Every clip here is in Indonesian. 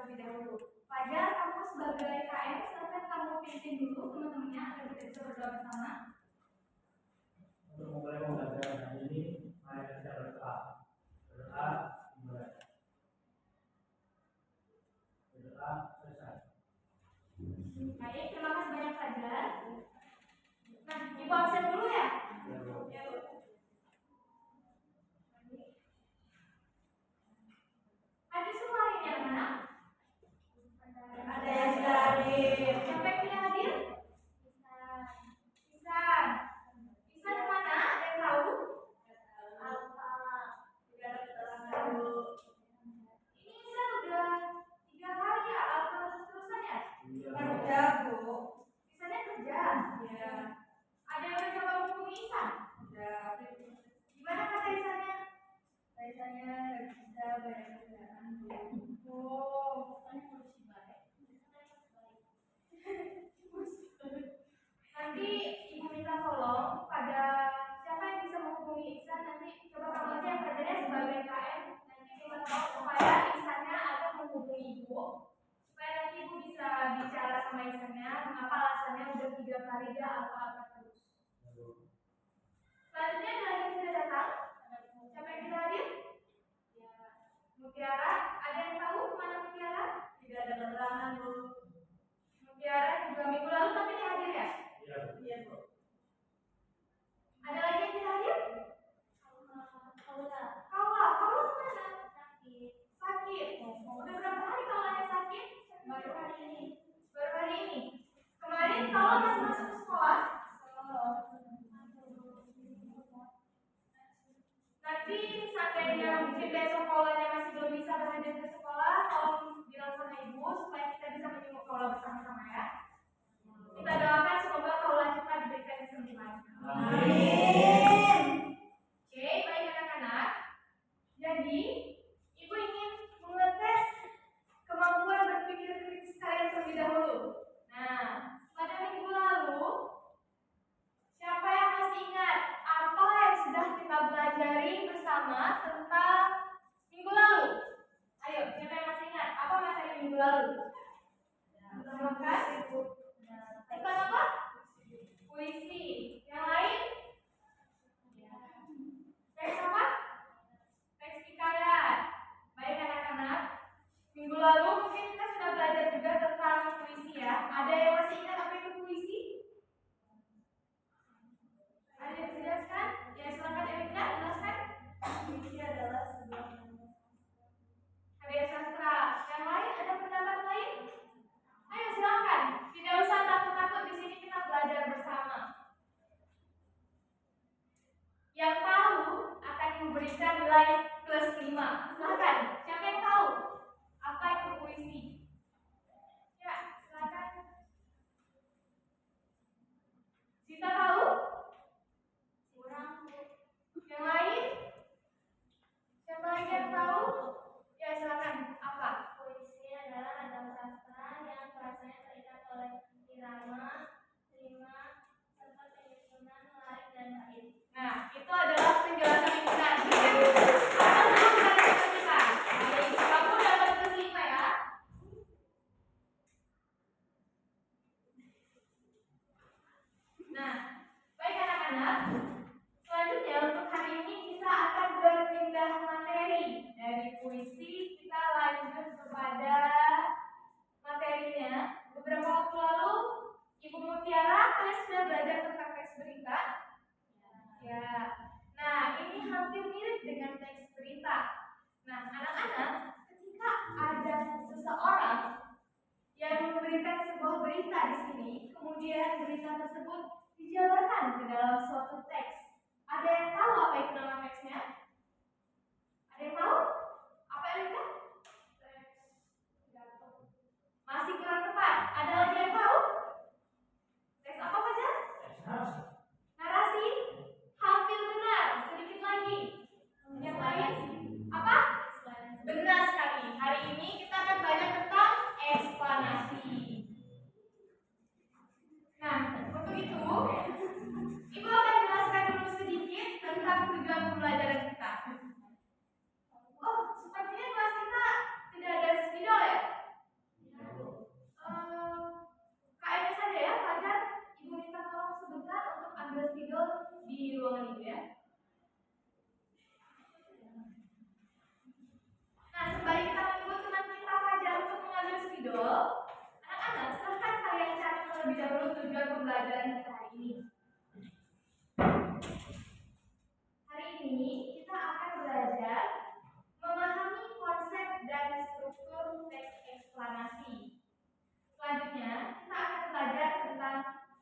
terlebih dahulu. Fajar, kamu sebagai KM, silakan kamu pimpin dulu teman-temannya agar kita bisa berdoa bersama. Untuk memulai pembelajaran hari ini, mari kita berdoa. Berdoa dimulai. Berdoa selesai. Baik, terima kasih banyak Fajar. Nah, Ibu absen dulu ya? Ya, Bu. Hadir semua hari ini anak-anak? Ada yang sudah hadir. Siapa yang tidak hadir? Isan. Isan kemana? Ada yang tahu? Tidak ada keterangan, Bu. Ini Isan udah 3 kali ya? Atau terus-terusan ya? Kerja, Bu. Isannya kerja? Iya. Ada yang udah coba menghubungi Isan? Udah. Gimana kata Isannya? Isannya nggak bisa, banyak kerjaan, Bu. Oh, bukannya harus baik. Nanti Ibu minta tolong pada siapa yang bisa menghubungi Ihsan, nanti coba kamu aja yang kerjanya sebagai KM, nanti minta tolong supaya Ihsannya akan menghubungi Ibu, supaya nanti Ibu bisa bicara sama Ihsannya mengapa alasannya udah 3 kali dia apa-apa terus. Selanjutnya ada lagi yang sudah datang. Siapa yang tidak hadir? Ya, Mutiara. Ada yang tahu kemana Mutiara? Tidak ada keterangan, Bu. Mutiara juga minggu lalu tapi dia hadir ya? Iya, Bu. Ada lagi yang tidak hadir? Kaula kemana? Sakit. Udah berapa hari Kaulanya sakit? Baru hari ini. Kemarin Kaula masih masuk sekolah? Nanti seandainya mungkin besok Kaulanya masih belum bisa berhadir ke sekolah, tolong bilang sama Ibu supaya kita bisa menjenguk Kaula bersama-sama ya. Kita doakan semoga Kaula cepat diberikan kesembuhan. Amin. Oke, baik anak-anak. Jadi, Ibu ingin mengetes kemampuan berpikir kritis kalian terlebih dahulu. Nah, pada minggu lalu, siapa yang masih ingat apa yang sudah kita pelajari bersama tentang minggu lalu? Ayo, siapa yang masih ingat apa materi minggu lalu? Tentang apa? Puisi. Yang lain? Teks apa? Teks hikayat. Baik anak-anak, minggu lalu mungkin kita sudah belajar juga tentang puisi ya. Ada yang masih ingat apa itu puisi? Ada yang bisa jelaskan? Ya silakan Evita, jelaskan. Puisi adalah sebuah karya sastra. Yang lain ada pendapat lain? Ayo silakan. Tidak usah takut-takut, di sini kita belajar bersama. Yang tahu akan memberikan nilai +5. Silakan. Siapa yang tahu apa itu puisi? Ya, silakan. Sita tahu? Kurang. Yang lain? Siapa lagi yang tahu? Ya, silakan. Apa? Puisi adalah ragam sastra yang bahasanya terikat oleh irama, rima, serta penyusunan lain dan bait. Nah, itu adalah penjelasan yang benar. Baik, kamu dapat +5 ya. Nah, baik anak-anak. Selanjutnya untuk hari ini kita akan berpindah materi. Dari puisi kita lanjut kepada materinya. Beberapa waktu lalu Ibu Mutiara, kalian sudah belajar tentang teks berita? Ya. Nah, ini hampir mirip dengan teks berita. Nah, anak-anak, ketika ada seseorang yang memberikan sebuah berita di sini, kemudian berita tersebut dijabarkan ke dalam suatu teks. Ada yang tahu apa itu nama teksnya? Ada yang tahu? Apa itu? Masih kurang tepat. Ada lagi yang tahu? Teks apa saja? Narasi? Hampir benar. Sedikit lagi. Yang lain? Apa? Benar sekali. Hari ini kita akan belajar tentang eksplanasi. Nah, untuk itu, Ibu akan jelaskan dulu sedikit tentang tujuan pembelajaran kita. terlebih dahulu tujuan pembelajaran kita hari ini. Hari ini kita akan belajar memahami konsep dan struktur teks eksplanasi. Selanjutnya, kita akan belajar tentang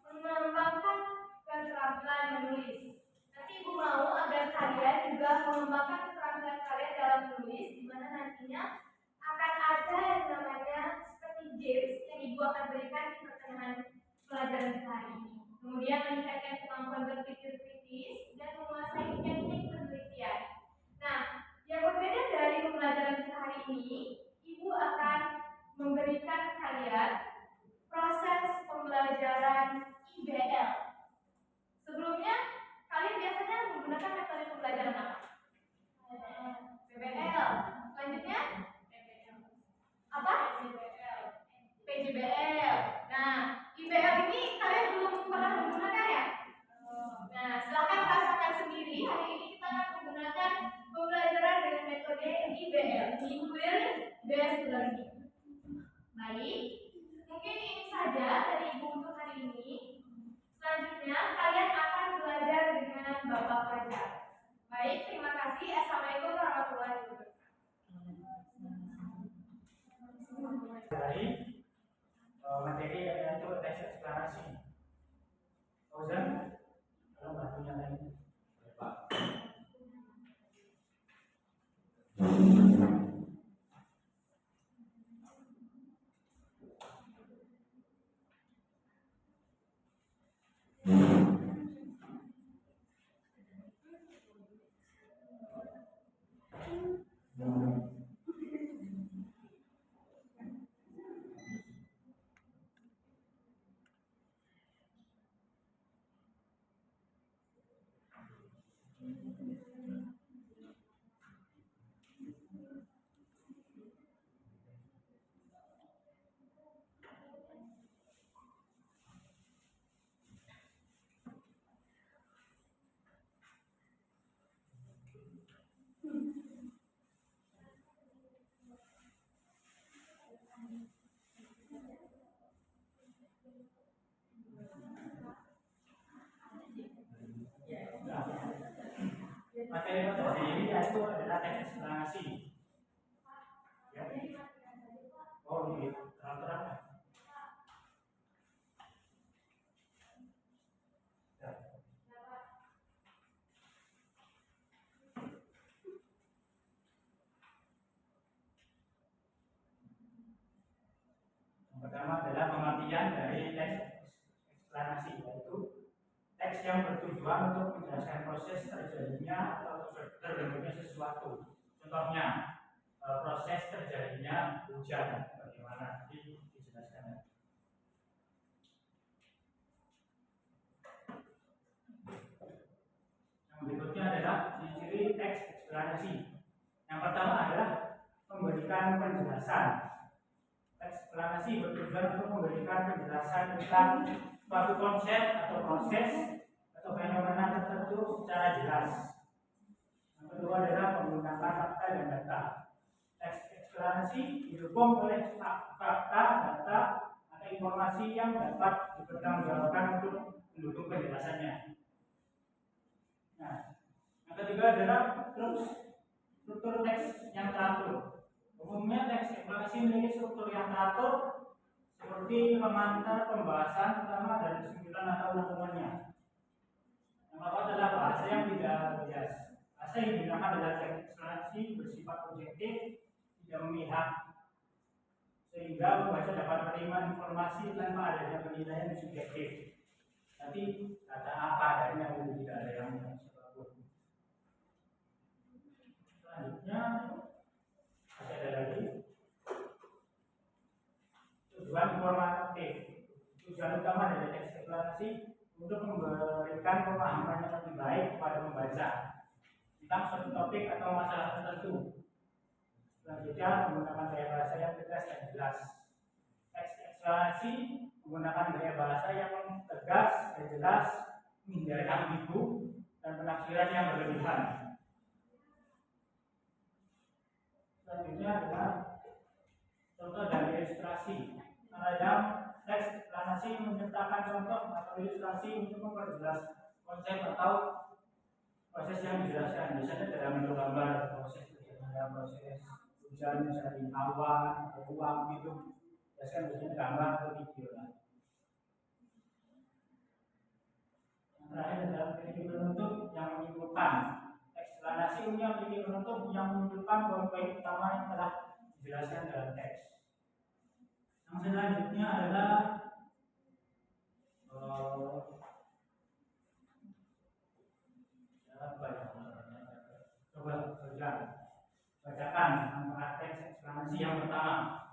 mengembangkan keterampilan menulis. Nanti Ibu mau agar kalian juga mengembangkan keterampilan kalian dalam menulis, di mana nantinya akan ada yang namanya seperti games yang Ibu akan berikan di pertengahan pelajaran kita hari ini. Kemudian meningkatkan kemampuan berpikir kritis dan menguasai teknik penelitian. Nah, yang berbeda dari pembelajaran kita hari ini, Ibu akan memberikan kalian proses pembelajaran IBL. Sebelumnya, kalian biasanya menggunakan metode pembelajaran apa? PBL. Selanjutnya, apa? PJBL. Nah, IBL ini kalian belum pernah menggunakan ya? Nah, silakan rasakan sendiri. Hari ini kita akan menggunakan pembelajaran dengan metode IBL, Inquiry Based Learning. Baik, mungkin ini saja dari Ibu untuk hari ini. Selanjutnya, kalian akan belajar dengan Bapak Fajar. Baik, terima kasih. Assalamualaikum warahmatullahi wabarakatuh. Dari materi yaitu teks eksplanasi. Fauzan, kalau bantunya lain, Pak. Materi ini yaitu adalah teks eksplanasi. Ya. Oh, ini terang-terang. Ya. Yang pertama adalah pengertian dari teks eksplanasi, yaitu teks yang bertujuan untuk menjelaskan proses terjadinya atau terbentuknya sesuatu. Contohnya, proses terjadinya hujan, bagaimana nanti dijelaskan. Yang berikutnya adalah ciri-ciri teks eksplanasi. Yang pertama adalah memberikan penjelasan. Teks eksplanasi bertujuan untuk memberikan penjelasan tentang suatu konsep atau proses atau fenomena tertentu secara jelas. Yang kedua adalah menggunakan fakta dan data. Teks eksplanasi didukung oleh fakta, data, atau informasi yang dapat dipertanggungjawabkan untuk mendukung penjelasannya. Nah, yang ketiga adalah struktur teks yang teratur. Umumnya teks eksplanasi memiliki struktur yang teratur seperti pengantar, pembahasan utama, dan kesimpulan atau rangkumannya. Yang keempat adalah bahasa yang tidak bias. Bahasa yang digunakan adalah teks eksplanasi bersifat objektif, tidak memihak, sehingga pembaca dapat menerima informasi tanpa adanya penilaian subjektif. Nanti kata apa adanya itu tidak ada yang siapapun. Selanjutnya masih ada lagi tujuan informatif. Tujuan utama dari teks eksplanasi untuk memberikan pemahaman yang lebih baik kepada pembaca tentang suatu topik atau masalah tertentu. Selanjutnya menggunakan gaya bahasa yang tegas dan jelas. Teks eksplanasi menggunakan gaya bahasa yang tegas dan jelas, menghindari ambigu dan penafsiran yang berlebihan. Selanjutnya adalah contoh dari ilustrasi. Ada teks eksplanasi menyertakan contoh atau ilustrasi untuk memperjelas konsep atau proses yang dijelaskan. Biasanya dalam bentuk gambar, proses terjadinya proses hujan dari awan atau uap gitu. Biasanya gambar atau video lah. Yang terakhir adalah memiliki penutup yang menyimpulkan. Eksplanasi umumnya memiliki penutup yang menunjukkan poin-poin utama yang telah dijelaskan dalam teks. Yang selanjutnya adalah coba bacakan manfaat teks eksplanasi yang pertama.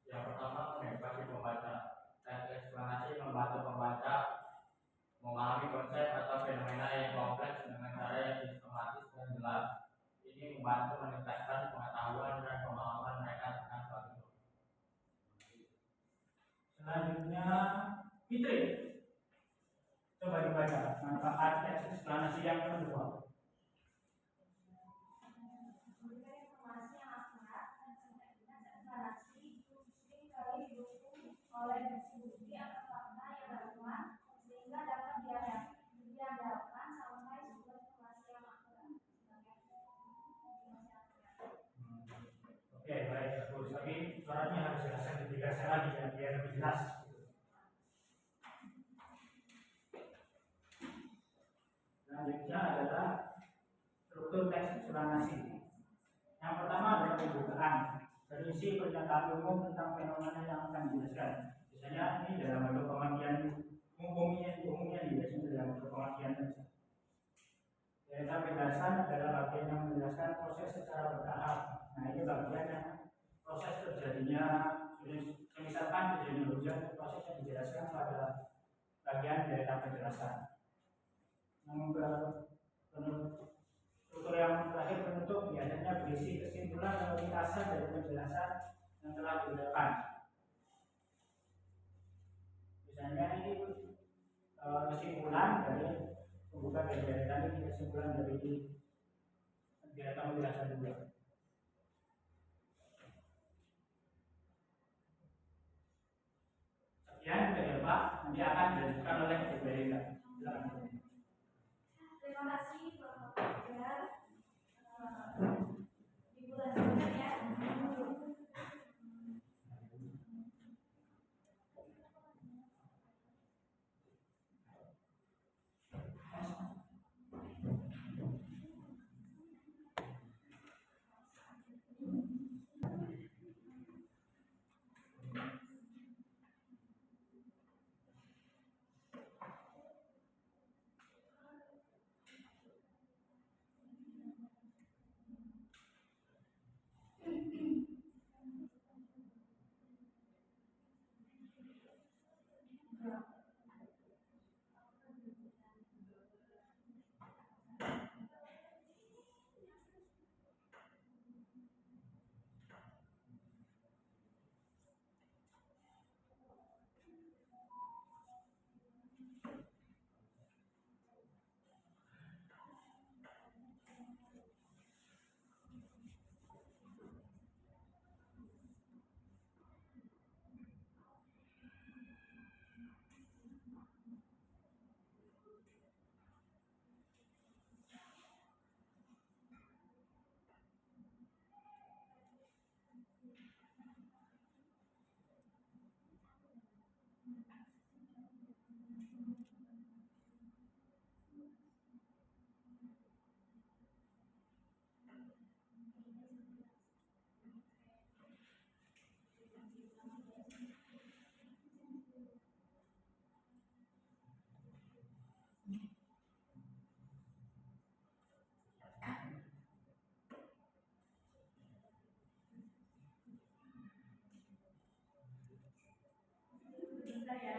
Yang pertama, mengedukasi pembaca. Teks eksplanasi membantu pembaca memahami konsep atau fenomena yang kompleks dengan cara yang sistematis dan jelas. Ini membantu meningkatkan pengetahuan dan pemahaman mereka tentang suatu topik. Selanjutnya, Fitri, coba dibaca manfaat teks eksplanasi yang kedua. Memberikan informasi yang akurat dan sempurna eksplanasi itu seringkali didukung oleh bukti atau fakta yang relevan sehingga dapat diandalkan sampai sumber informasi yang akurat. Oke, baik, bagus. Tapi suaranya harus jelaskan ketiga saya lagi ya, biar lebih jelas. Selanjutnya adalah struktur teks eksplanasi. Yang pertama adalah pembukaan. Berisi pernyataan umum tentang fenomena yang akan dijelaskan. Biasanya ini dalam bentuk pengertian umumnya biasanya dalam bentuk pengertian saja. Data penjelasan adalah bagian yang menjelaskan proses secara bertahap. Nah, ini bagian yang proses terjadinya, misalkan terjadinya hujan, proses yang dijelaskan pada bagian data penjelasan. Struktur yang terakhir penutup biasanya berisi kesimpulan atau ringkasan dari penjelasan yang telah diberikan. Misalnya ini kesimpulan dari pembuka dari tadi, kesimpulan dari data penjelasan juga. Sekian dari Pak, nanti akan dilanjutkan oleh Ibu Erika. Silakan. Terima kasih Bapak Fajar. Dilanjutkan ya. Bentar ya.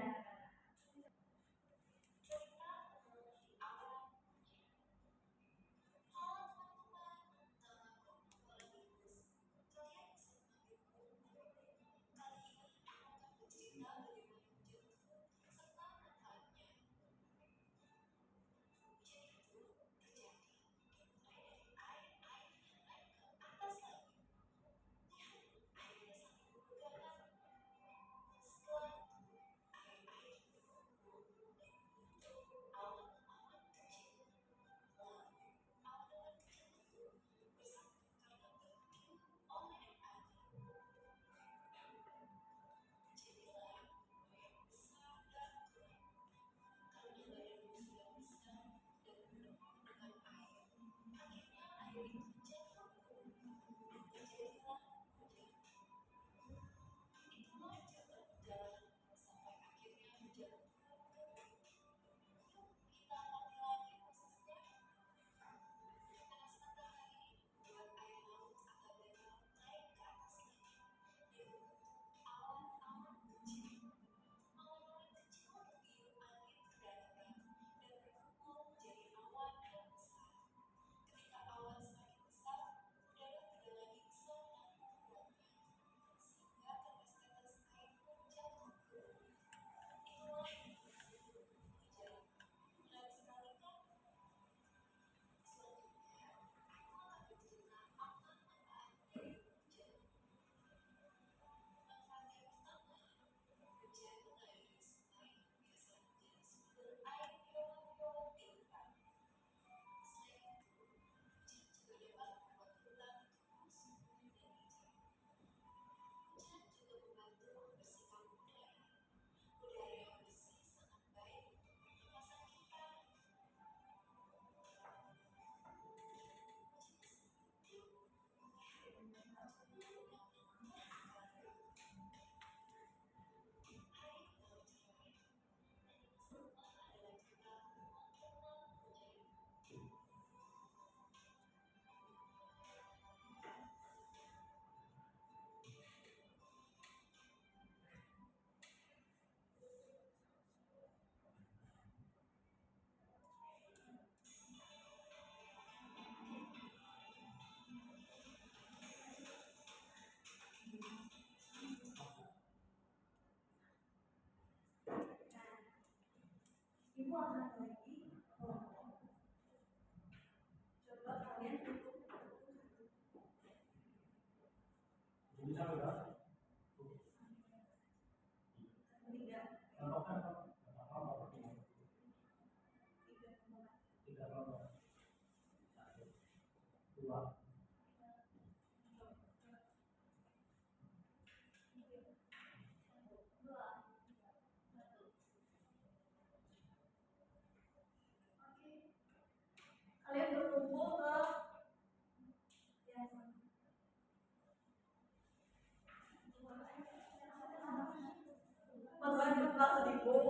Bu,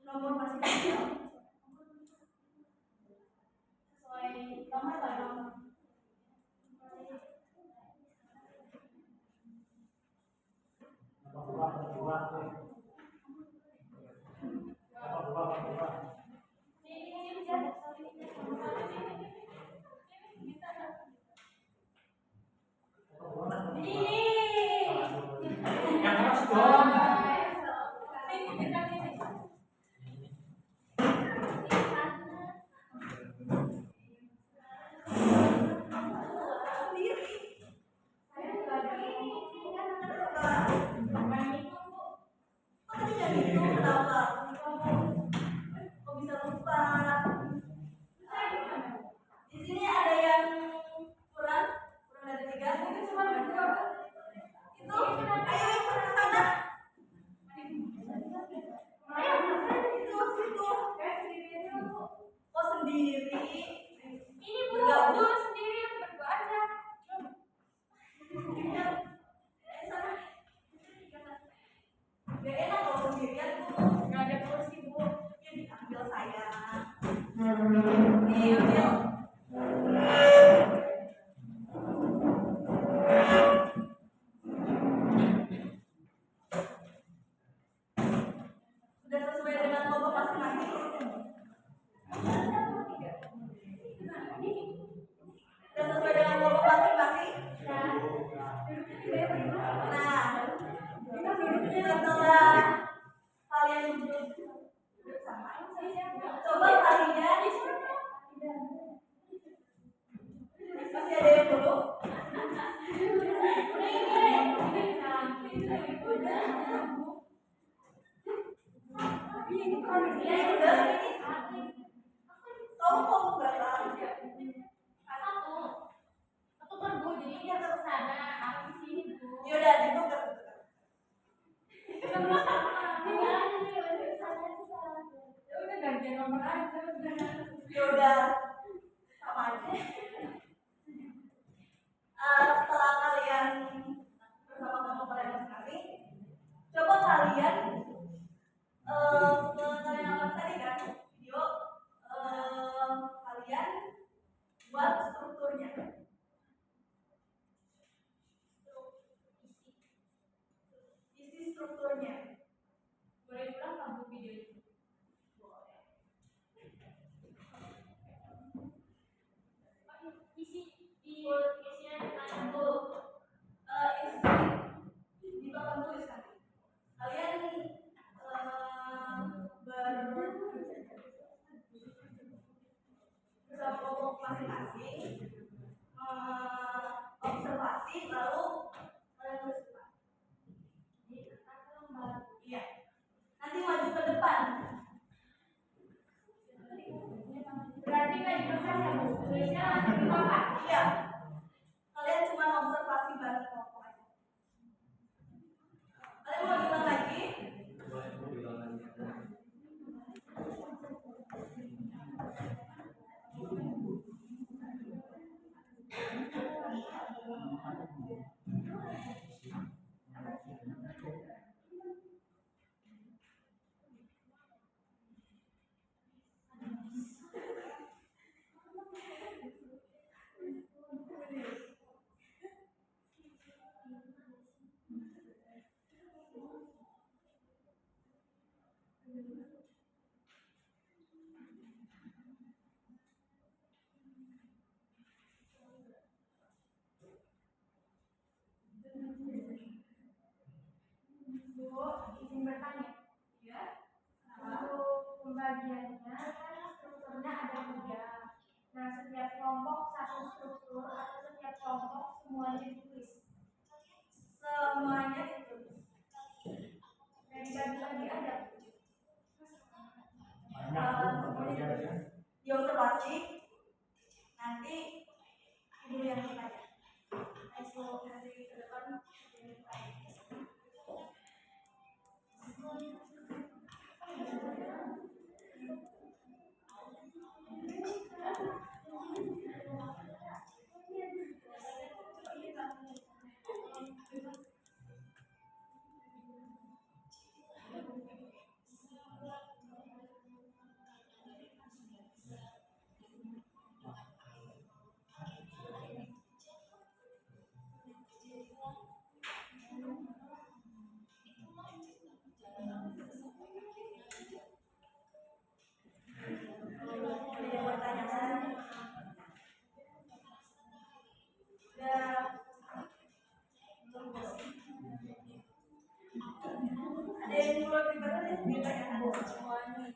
nomor masih kecil. Sesuai nomor atau nomor? Yang keras dong. Di sini ada yang kurang dari 3. Itu, ayo ikut ke sana. Itu, situ. Oh, sendiri. Ini dulu sendiri yang berdua aja. Gak enak kalau sendirian, Bu. Nggak ada kursi, Bu. Ya diambil saya. Nih, ambil. Sudah sesuai dengan kelompok masing-masing? Sudah sesuai dengan kelompok masing-masing? Nah, setelah kalian duduk bersama, coba kalian masih ada yang belum? Ya udah, kamu mau berapa? Satu per Bu, jadi dia ke sana, aku di sini, Bu. Ya udah, ditukar. Ya udah ganti nomor aja. Ya udah, sama aja. Setelah kalian bersama kelompok kalian masing-masing, coba kalian kalian nonton tadi kan video, kalian buat strukturnya. Isi strukturnya. Boleh pulang nggak, Bu, video itu? Isi isinya tentang Bu. Isi di papan tulis kan. Kalian bersama kelompok masing-masing observasi, lalu kalian tulis depan. Iya. Nanti maju ke depan. Berarti nggak di kertas ya, Bu? Tulisnya langsung di papan. Iya. Kalian cuma observasi bareng kelompok aja. Kalian mau bilang lagi? Bu, izin bertanya. Ya. Untuk pembagiannya kan strukturnya ada 3. Nah, setiap kelompok satu struktur atau setiap kelompok semuanya ditulis. Semuanya ditulis. Dan dibagi-bagi aja. Di observasi, nanti ibu yang bertanya. Esok hari ke depan info Twitter kita yang ada semuanya.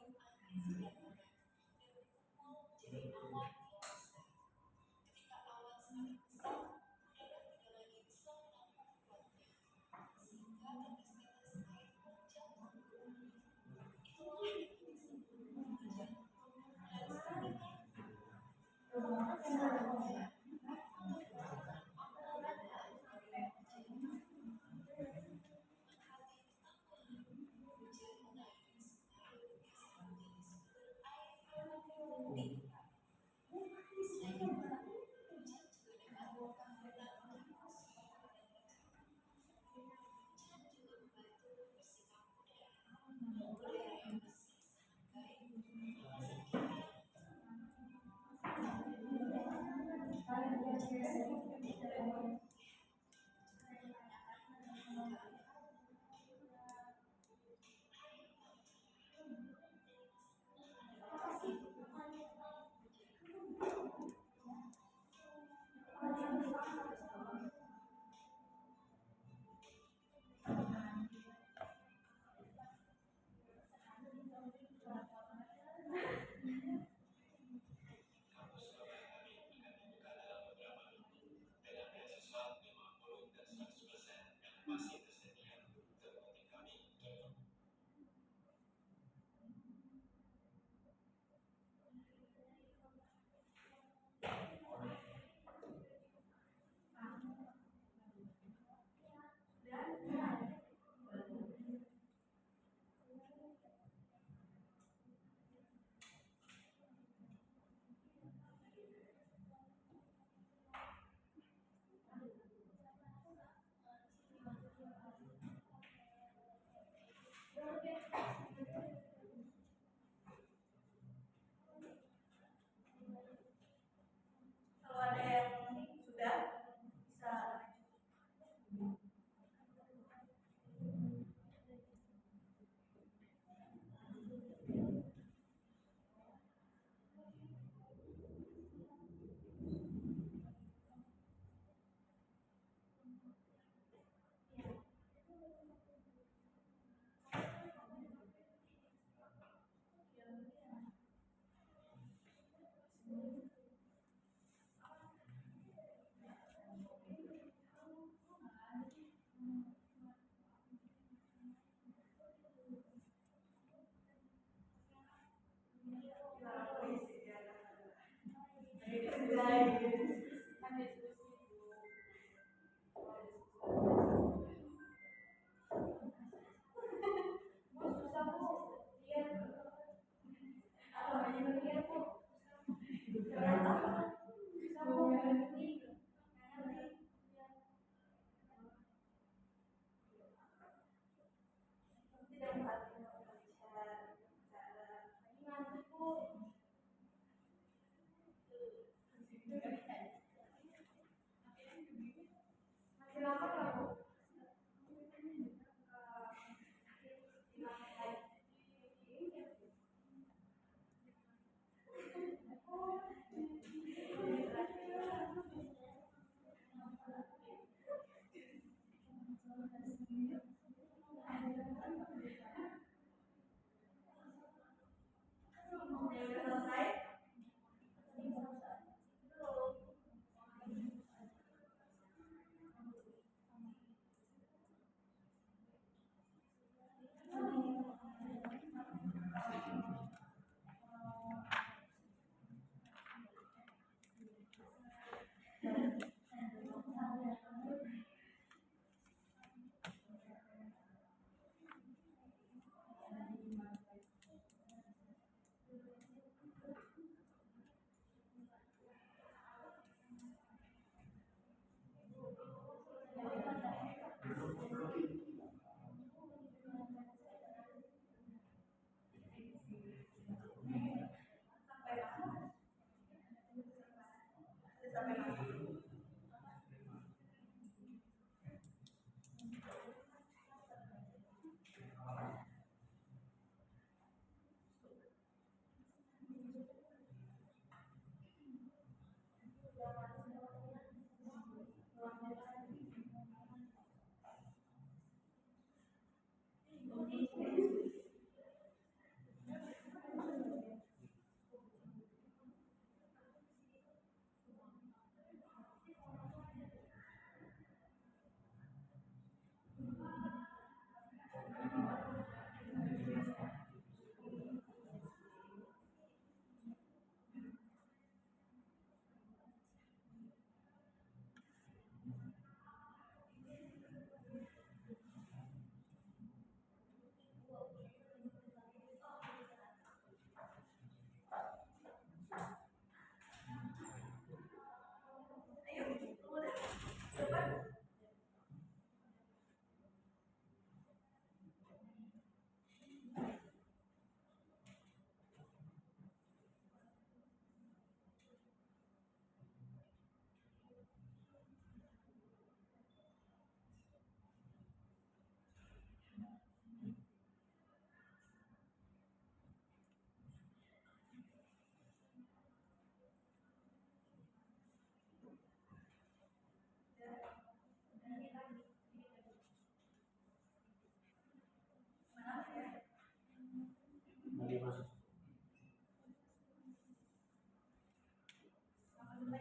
Kalau ada yang sudah bisa tidak memperhatikan masih lama nggak Bu? Udah selesai? Sampai mana?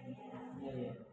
Iya, iya.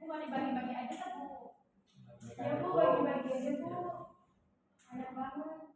Bu mau dibagi-bagi aja kan Bu? Ya Bu, bagi-bagi aja Bu. Banyak banget.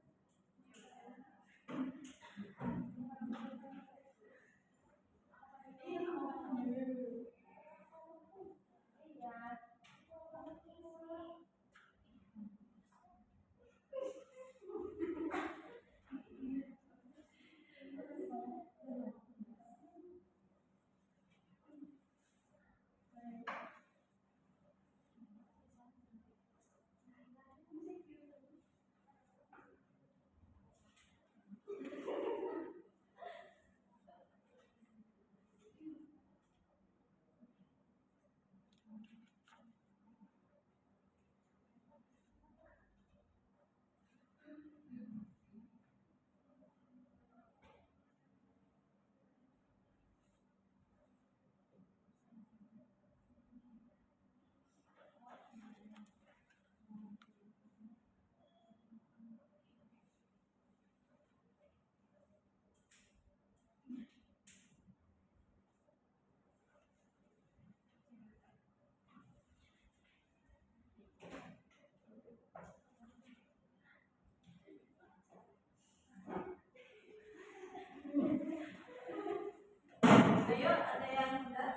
Ayo, ada yang enggak?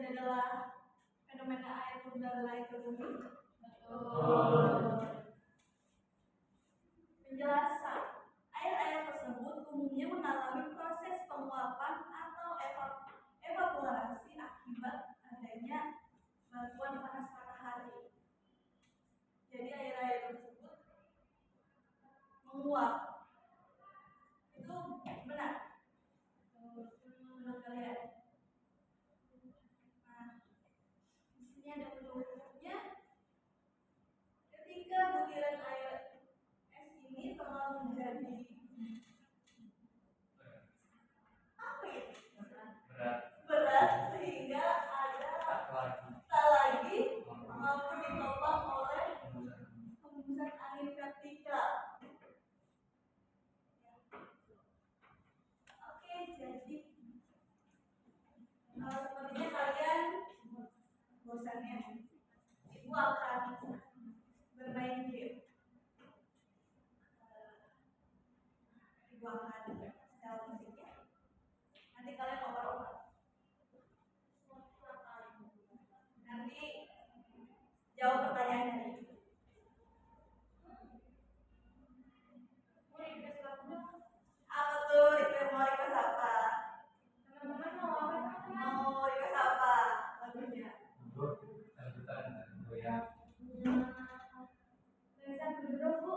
adalah fenomena air adalah ekonomi. Penjelasan. Air-air tersebut umumnya mengalami proses penguapan atau evaporasi akibat adanya bantuan panas matahari. Jadi air-air tersebut menguap. Itu benar menurut kalian? Nah, di sini ada penjelasannya. Ketika butiran air es ini telah menjadi apa ya? Berat sehingga ada tak lagi mampu ditopang oleh hembusan angin vertikal. Oke, jadi sepertinya kalian bosan ya. Ibu akan bermain game. Ibu akan setel musiknya. Nanti kalian oper-oper. Nanti jawab pertanyaannya. Apa tuh? Mau request apa? Teman-teman mau apa teman-teman? Mau request apa lagunya? Bisa duduk Bu.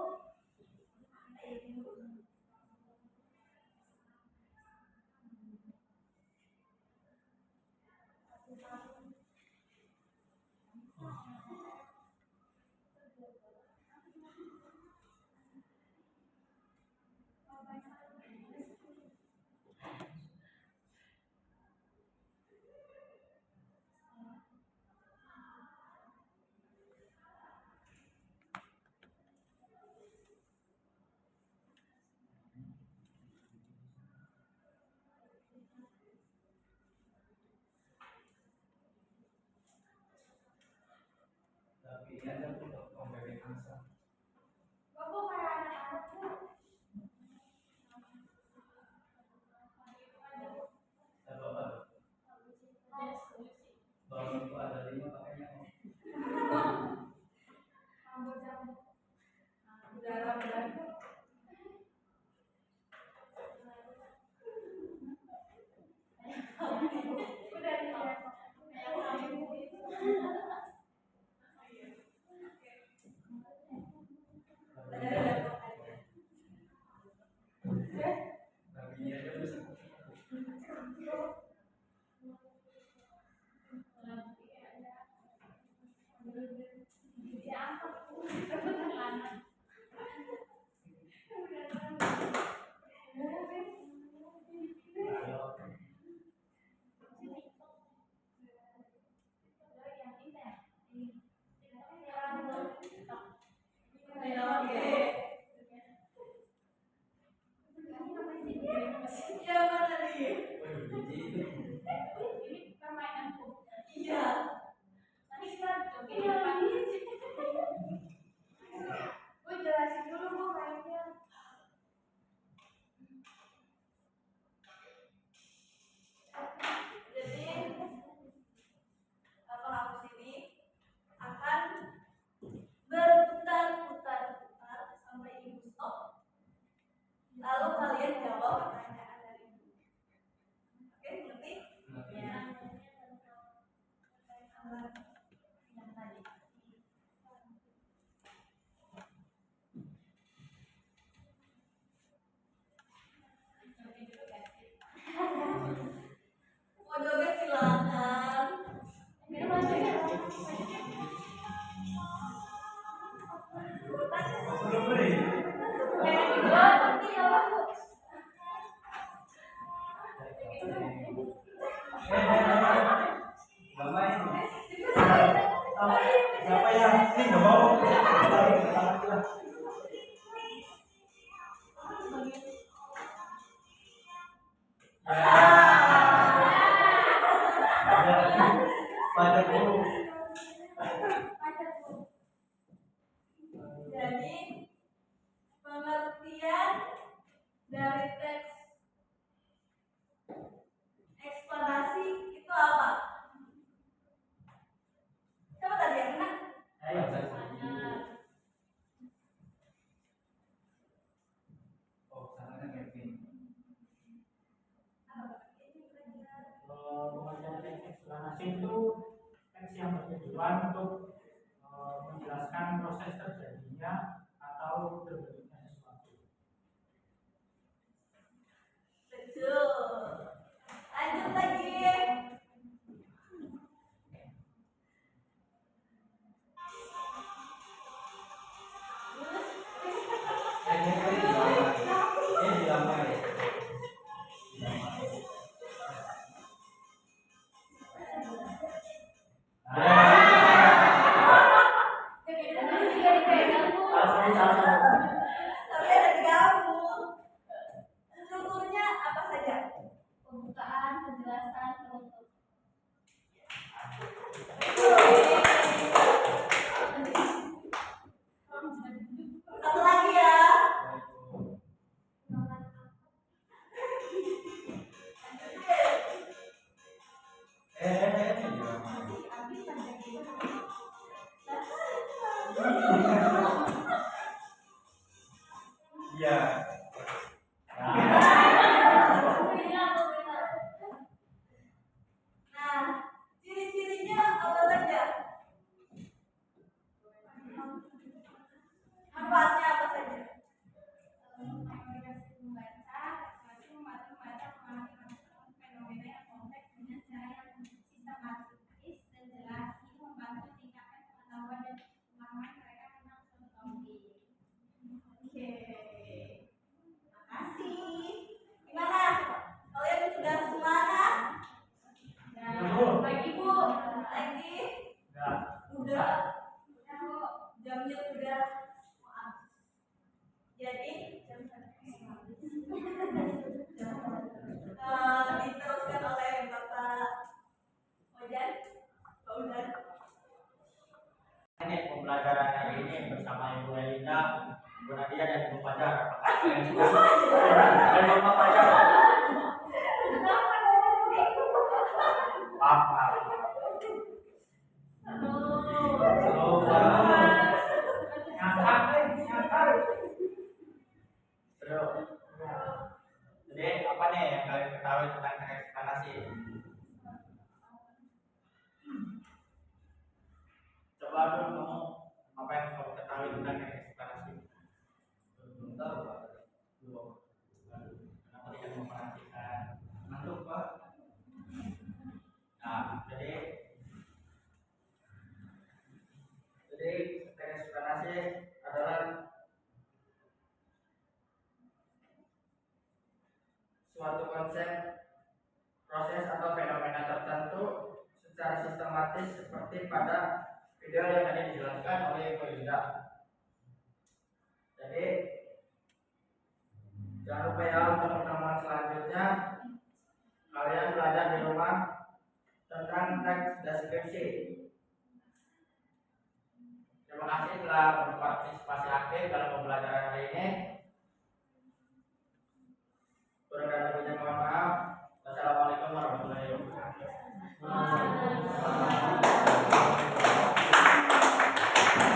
Tapi ini ada untuk pemberi angsa. Bu kayak anak-anak Bu. Satu apa tuh? Balon itu ada 5 pakainya. Rambut jam. Udara benar. Udah dilihat. Tapi ini aja bisa. Diangkat Bu. Rebutan anak. Ayo. Yang mana nih? Waduh, biji. Ini permainanku. Iya. Ini Bu jelasin dulu Bu mainnya. Jadi kampus ini akan berputar-putar sampai ibu stop. Lalu kalian jawab pertanyaan dari ibu. Oke, ngerti? Ya. Aman. Yang tadi. Mau joget silakan. Ini maksudnya Belum beri. kayak gitu nanti apa Bu? Nggak main. Siapa yang ini nggak mau? Pada dulu. Jadi pengertian dari teks eksplanasi itu apa? teks yang bertujuan untuk menjelaskan proses terjadinya atau terbentuknya sesuatu. Betul. Lanjut lagi. Tapi ada di kamu. Strukturnya apa saja? Pembukaan, penjelasan, penutup. Satu lagi ya. Iya. Nah, ciri-cirinya apa saja? Manfaatnya apa saja? Memfasilitasi membaca, masih membantu membaca memahami fenomena yang kompleks dengan cara yang sistematis dan jelas. Ini membantu meningkatkan pengetahuan dan pemahaman mereka tentang suatu topik. Oke. Makasih. Gimana? Kalian sudah semangat? Belum. Lagi Bu. Lagi? Nah, Udah. Jamnya udah mau habis. Jadi diteruskan oleh Bapak Ojan. Pak Ojan. Ini pembelajaran hari ini bersama Ibu Elinda, Ibu Nadia dan Ibu Fajar. Dan Bapak Fajar. Papa. Terus. Jadi apa nih yang kalian ketahui tentang ekspektasi? Coba dulu kamu apa yang kamu ketahui tentang ekspektasi? Belum tahu Pak. Belum. Kenapa tidak memperhatikan? Ngantuk Pak. Nah, jadi ekspektasi adalah suatu konsep, proses atau fenomena tertentu secara sistematis seperti pada video yang tadi dijelaskan oleh Ibu Linda. Jadi jangan lupa ya untuk